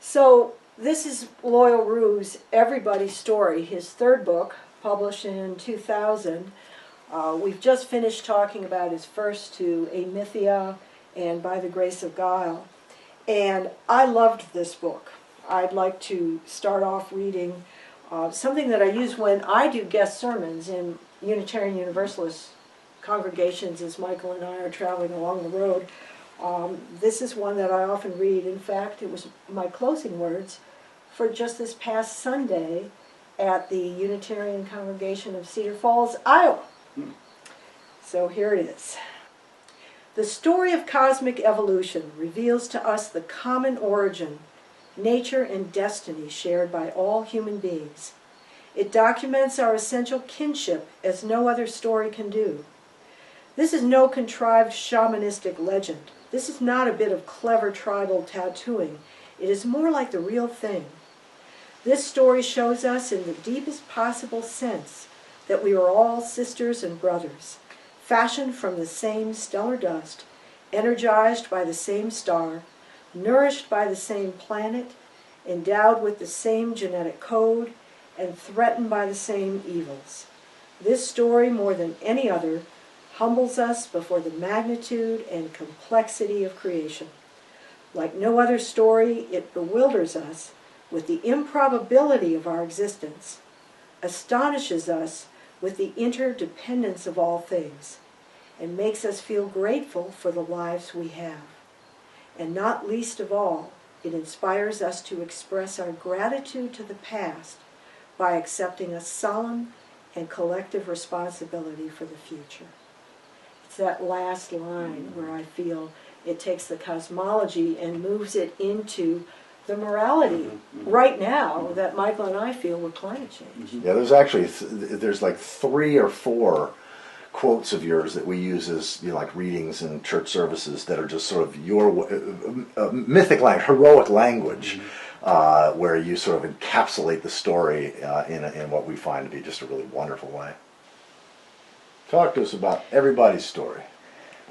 So this is Loyal Rue's Everybody's Story, his third book, published in 2000. We've just finished talking about his first two, Amythia and By the Grace of Guile. And I loved this book. I'd like to start off reading something that I use when I do guest sermons in Unitarian Universalist congregations as Michael and I are traveling along the road. This is one that I often read. In fact, it was my closing words for just this past Sunday at the Unitarian Congregation of Cedar Falls, Iowa. So here it is. The story of cosmic evolution reveals to us the common origin, nature, and destiny shared by all human beings. It documents our essential kinship as no other story can do. This is no contrived shamanistic legend. This is not a bit of clever tribal tattooing. It is more like the real thing. This story shows us in the deepest possible sense that we are all sisters and brothers, fashioned from the same stellar dust, energized by the same star, nourished by the same planet, endowed with the same genetic code, and threatened by the same evils. This story, more than any other, humbles us before the magnitude and complexity of creation. Like no other story, it bewilders us with the improbability of our existence, astonishes us with the interdependence of all things, and makes us feel grateful for the lives we have. And not least of all, it inspires us to express our gratitude to the past by accepting a solemn and collective responsibility for the future. It's that last line where I feel it takes the cosmology and moves it into the morality right now that Michael and I feel with climate change. Yeah, there's actually there's like 3 or 4 quotes of yours that we use as like readings in church services that are just sort of your mythic language, heroic language, where you sort of encapsulate the story in what we find to be just a really wonderful way. Talk to us about everybody's story,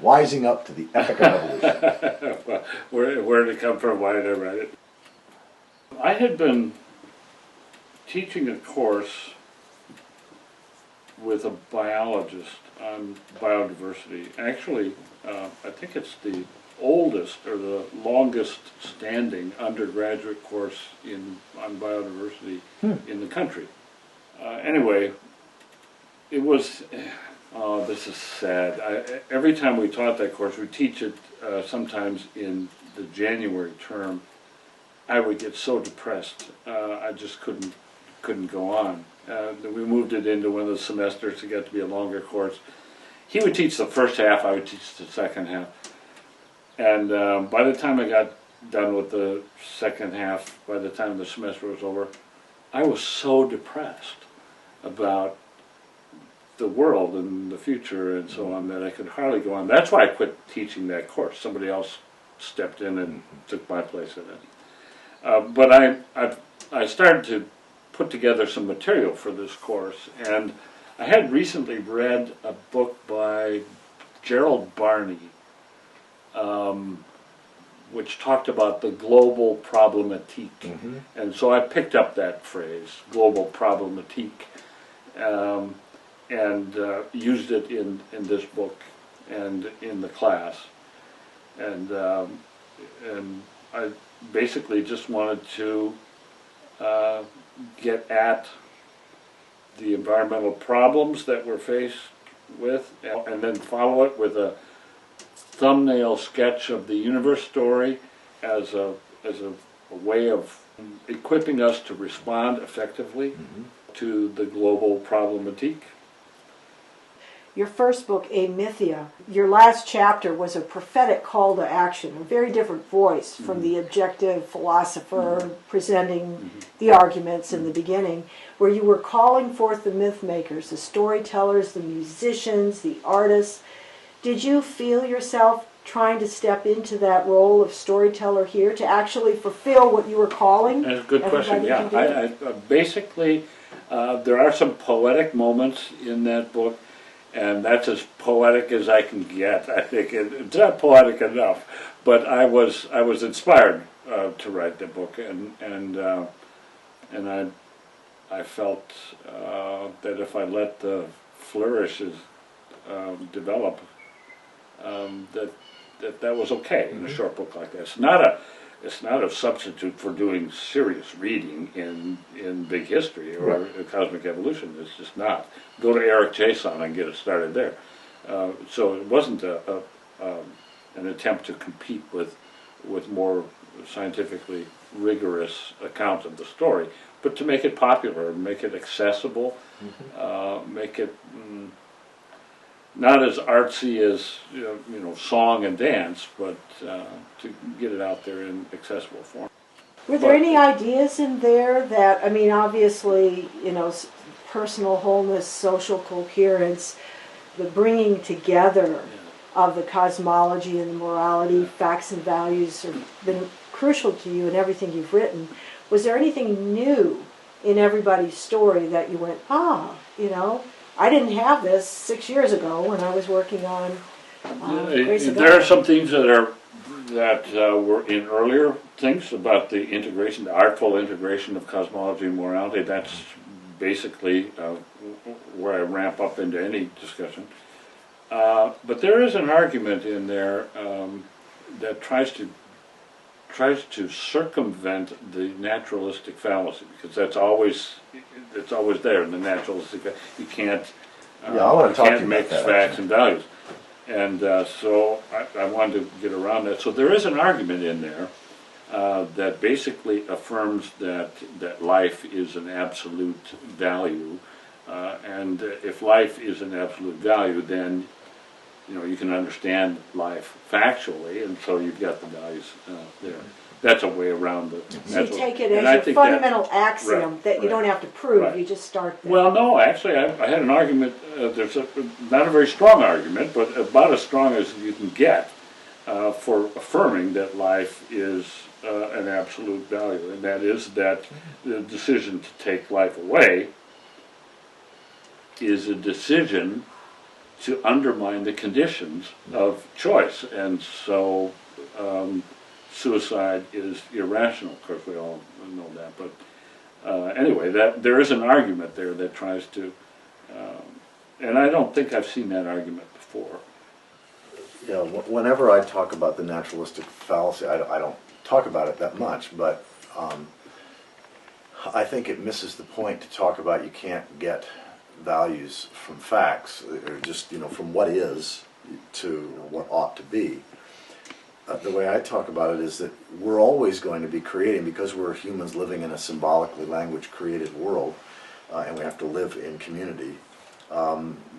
wising up to the epic of evolution. Well, where did it come from? Why did I write it? I had been teaching a course with a biologist on biodiversity. Actually, I think it's the oldest or the longest standing undergraduate course on biodiversity in the country. Anyway, it was, this is sad. Every time we taught that course, we teach it sometimes in the January term, I would get so depressed. I just couldn't go on. We moved it into one of the semesters to get to be a longer course. He would teach the first half, I would teach the second half. And by the time I got done with the second half, by the time the semester was over, I was so depressed about the world and the future and so on that I could hardly go on. That's why I quit teaching that course. Somebody else stepped in and took my place in it. But I started to put together some material for this course, and I had recently read a book by Gerald Barney, which talked about the global problematique. And so I picked up that phrase, global problematique, and used it in this book and in the class. And I basically just wanted to get at the environmental problems that we're faced with, and then follow it with a thumbnail sketch of the universe story as a way of equipping us to respond effectively to the global problematique. Your first book, Amythia, your last chapter was a prophetic call to action, a very different voice from the objective philosopher presenting the arguments in the beginning, where you were calling forth the myth makers, the storytellers, the musicians, the artists. Did you feel yourself trying to step into that role of storyteller here to actually fulfill what you were calling? That's a good question, yeah. I basically, there are some poetic moments in that book, and that's as poetic as I can get, I think. It's not poetic enough, but I was inspired to write the book, and I felt that if I let the flourishes develop, that was okay in a short book like that. It's not a substitute for doing serious reading in big history or cosmic evolution. It's just not. Go to Eric Jason and get it started there. So it wasn't an attempt to compete with more scientifically rigorous account of the story, but to make it popular, make it accessible, make it not as artsy as song and dance, but to get it out there in accessible form. Were there any ideas in there that, I mean, obviously, personal wholeness, social coherence, the bringing together of the cosmology and the morality, facts and values have been crucial to you in everything you've written. Was there anything new in everybody's story that you went, I didn't have this 6 years ago when I was working on Grace of God? There are some things that were in earlier things about the integration, the artful integration of cosmology and morality. That's basically where I ramp up into any discussion. But there is an argument in there that tries to circumvent the naturalistic fallacy, because it's always there in the naturalistic. You can't mix facts and values, and so I wanted to get around that. So there is an argument in there that basically affirms that life is an absolute value, and if life is an absolute value, then you can understand life factually, and so you've got the values there. That's a way around the So you take it as your fundamental axiom that you don't have to prove, you just start there. Well, no, actually, I had an argument, there's not a very strong argument, but about as strong as you can get for affirming that life is an absolute value, and that is that the decision to take life away is a decision to undermine the conditions of choice, and so suicide is irrational. Of course, we all know that, but anyway, that there is an argument there that tries to, and I don't think I've seen that argument before. Yeah, whenever I talk about the naturalistic fallacy, I don't talk about it that much, but I think it misses the point to talk about you can't get values from facts, or just from what is to what ought to be. The way I talk about it is that we're always going to be creating, because we're humans living in a symbolically language created world, and we have to live in community.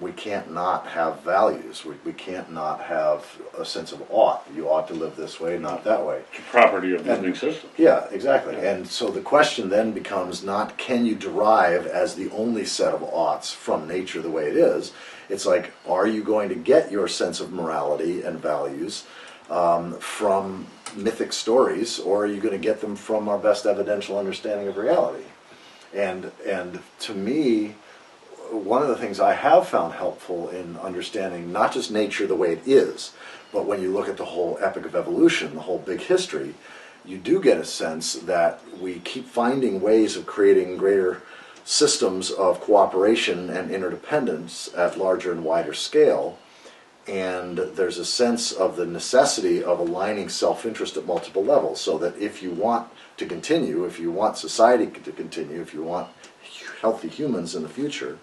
We can't not have values. We can't not have a sense of ought. You ought to live this way, not that way. It's a property of living system. Yeah, exactly. Yeah. And so the question then becomes not can you derive as the only set of oughts from nature the way it is. It's like, are you going to get your sense of morality and values from mythic stories, or are you going to get them from our best evidential understanding of reality? And to me, one of the things I have found helpful in understanding not just nature the way it is, but when you look at the whole epic of evolution, the whole big history, you do get a sense that we keep finding ways of creating greater systems of cooperation and interdependence at larger and wider scale. And there's a sense of the necessity of aligning self-interest at multiple levels, so that if you want to continue, if you want society to continue, if you want healthy humans in the future,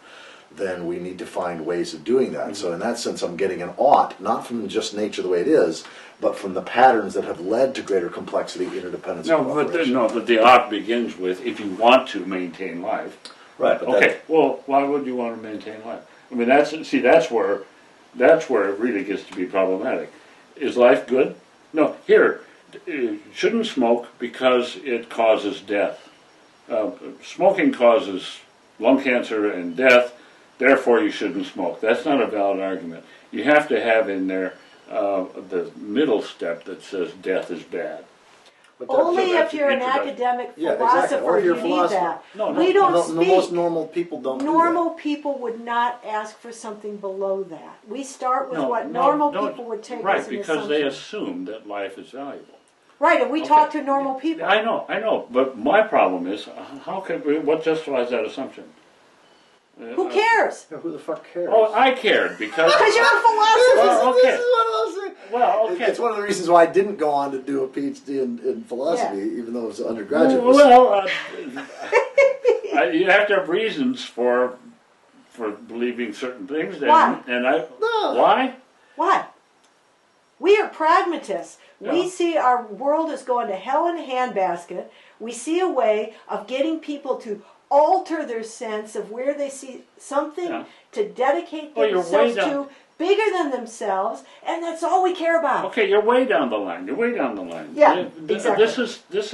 then we need to find ways of doing that. Mm-hmm. So in that sense, I'm getting an ought, not from just nature the way it is, but from the patterns that have led to greater complexity, interdependence, and cooperation. But the ought begins with, if you want to maintain life. Right. But okay, well, why would you want to maintain life? I mean, that's where it really gets to be problematic. Is life good? No, you shouldn't smoke because it causes death. Smoking causes lung cancer and death, therefore you shouldn't smoke. That's not a valid argument. You have to have in there the middle step that says death is bad. Only if you're an academic philosopher, you need that. We don't speak. Most normal people don't do that. Normal people would not ask for something below that. We start with what normal people would take as an assumption. Right, because they assume that life is valuable. Right, and we Okay. talk to normal people. I know, but my problem is, what justifies that assumption? Who cares? Yeah, who the fuck cares? Oh, I cared because. Because you're a philosopher. Well, okay. This is one of those things. Well, okay. It's one of the reasons why I didn't go on to do a PhD in philosophy, Yeah. even though it was an undergraduate. Well, you have to have reasons for believing certain things. Why? And I. No. Why? Why? We are pragmatists. Yeah. We see our world is going to hell in a handbasket. We see a way of getting people to alter their sense of where they see something Yeah. to dedicate Well, you're themselves way down. to bigger than themselves, and that's all we care about. Okay, you're way down the line. You're way down the line. Yeah, exactly. This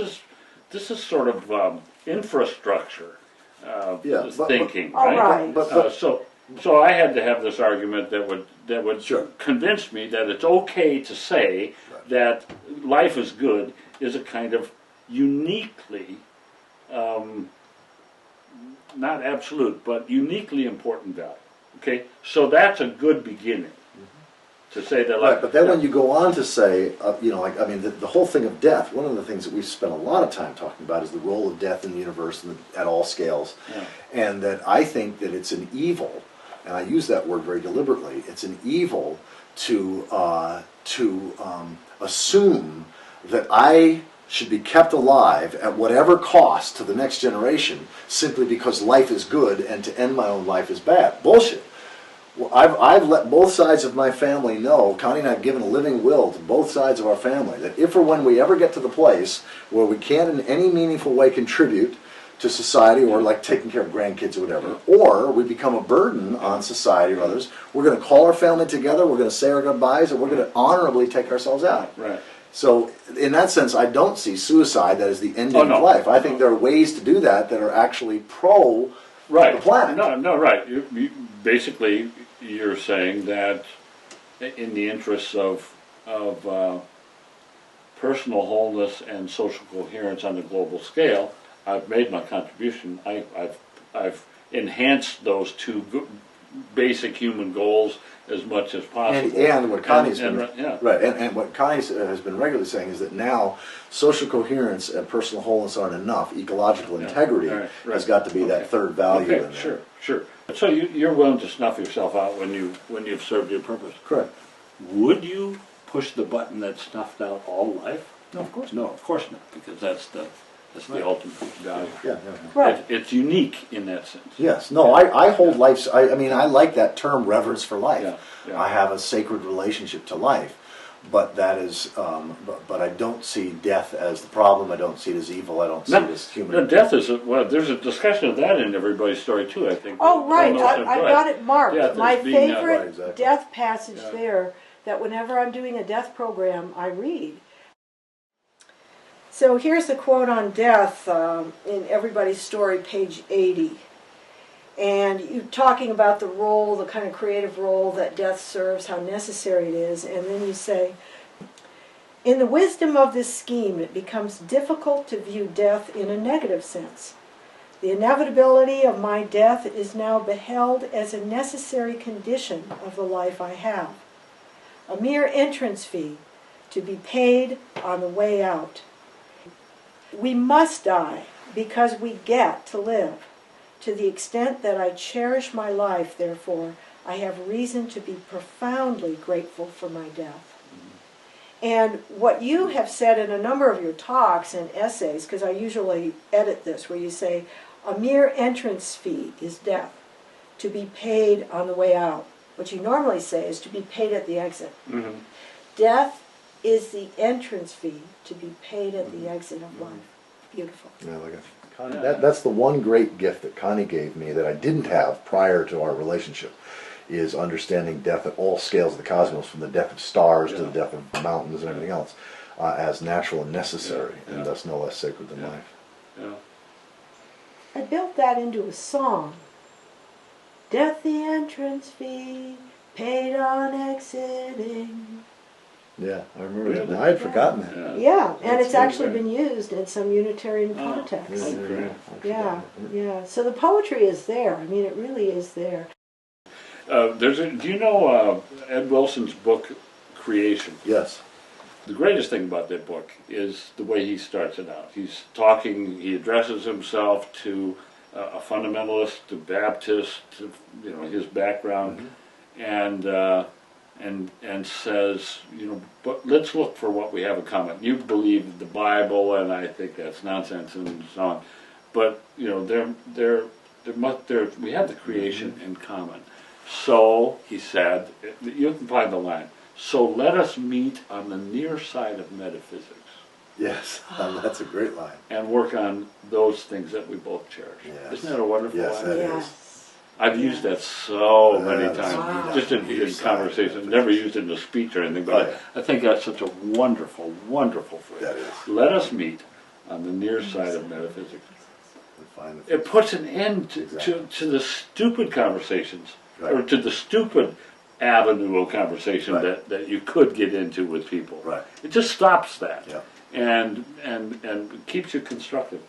is sort of infrastructure Yeah, but- thinking, All right? right. But So I had to have this argument that would Sure. convince me that it's okay to say that life is good is a kind of uniquely, not absolute, but uniquely important value. Okay, so that's a good beginning to say that. right, but then when you go on to say, the whole thing of death, one of the things that we've spent a lot of time talking about is the role of death in the universe and at all scales. Yeah. And that I think that it's an evil, and I use that word very deliberately, it's an evil to assume that I should be kept alive at whatever cost to the next generation simply because life is good and to end my own life is bad. Bullshit. Well, I've let both sides of my family know, Connie and I have given a living will to both sides of our family, that if or when we ever get to the place where we can't in any meaningful way contribute to society or like taking care of grandkids or whatever, or we become a burden on society or others, we're going to call our family together, we're going to say our goodbyes, and we're going to honorably take ourselves out. Right. So in that sense, I don't see suicide that is the ending Oh, no. of life. I think there are ways to do that that are actually pro Right. the planet. No, right. Basically, you're saying that in the interests of personal wholeness and social coherence on a global scale, I've made my contribution. I've enhanced those two basic human goals as much as possible. And what Connie's and what Connie has been regularly saying is that now social coherence and personal wholeness aren't enough. Ecological integrity has got to be that third value in there. Sure. So you're willing to snuff yourself out when you've served your purpose. Correct. Would you push the button that snuffed out all life? No, of course. No, of course not, because that's the ultimate value. Yeah. Right. It's unique in that sense. Yes. No, I hold life's. I mean, I like that term, reverence for life. Yeah. I have a sacred relationship to life, but that is. But I don't see death as the problem. I don't see it as evil. I don't see it as human. No, death is there's a discussion of that in everybody's story too, I think. Oh, right. Almost I got it marked. Yeah, My there's being, favorite right, exactly. death passage Yeah. there, that whenever I'm doing a death program, I read. So here's the quote on death in Everybody's Story, page 80. And you're talking about the role, the kind of creative role that death serves, how necessary it is. And then you say, in the wisdom of this scheme, it becomes difficult to view death in a negative sense. The inevitability of my death is now beheld as a necessary condition of the life I have. A mere entrance fee to be paid on the way out. We must die because we get to live. To the extent that I cherish my life, therefore, I have reason to be profoundly grateful for my death. And what you have said in a number of your talks and essays, because I usually edit this, where you say, a mere entrance fee is death, to be paid on the way out. What you normally say is to be paid at the exit. Mm-hmm. Death is the entrance fee to be paid at the exit of life. Beautiful. Yeah, like that's the one great gift that Connie gave me that I didn't have prior to our relationship, is understanding death at all scales of the cosmos, from the death of stars to the death of mountains and everything else, as natural and necessary, and thus no less sacred than life. Yeah. I built that into a song. Death the entrance fee, paid on exiting. Yeah, I remember that. Now, I had forgotten that. Yeah, and That's it's actually great. been used in some Unitarian contexts. Yeah. Yeah. So the poetry is there. I mean, it really is there. Do you know Ed Wilson's book Creation? Yes. the greatest thing about that book is the way he starts it out. He's talking, he addresses himself to a fundamentalist, to Baptist, to, you know, his background, and says, you know, but let's look for what we have in common. You believe the Bible, and I think that's nonsense, and so on. But you know, we have the creation in common. So he said, you can find the line. So let us meet on the near side of metaphysics. Yes, that's a great line. And work on those things that we both cherish. Yes. Isn't that a wonderful Yes, line? that is. Yes. I've used that so many That's times, wow. just in conversation. Never used it in a speech or anything, but Oh, yeah. I think that's such a wonderful, wonderful phrase. That is. Let us meet on the near side of metaphysics. Find the It puts an end Exactly. to the stupid conversations, Right. or to the stupid avenue of conversation Right. that you could get into with people. Right. It just stops that, Yeah. and keeps you constructive.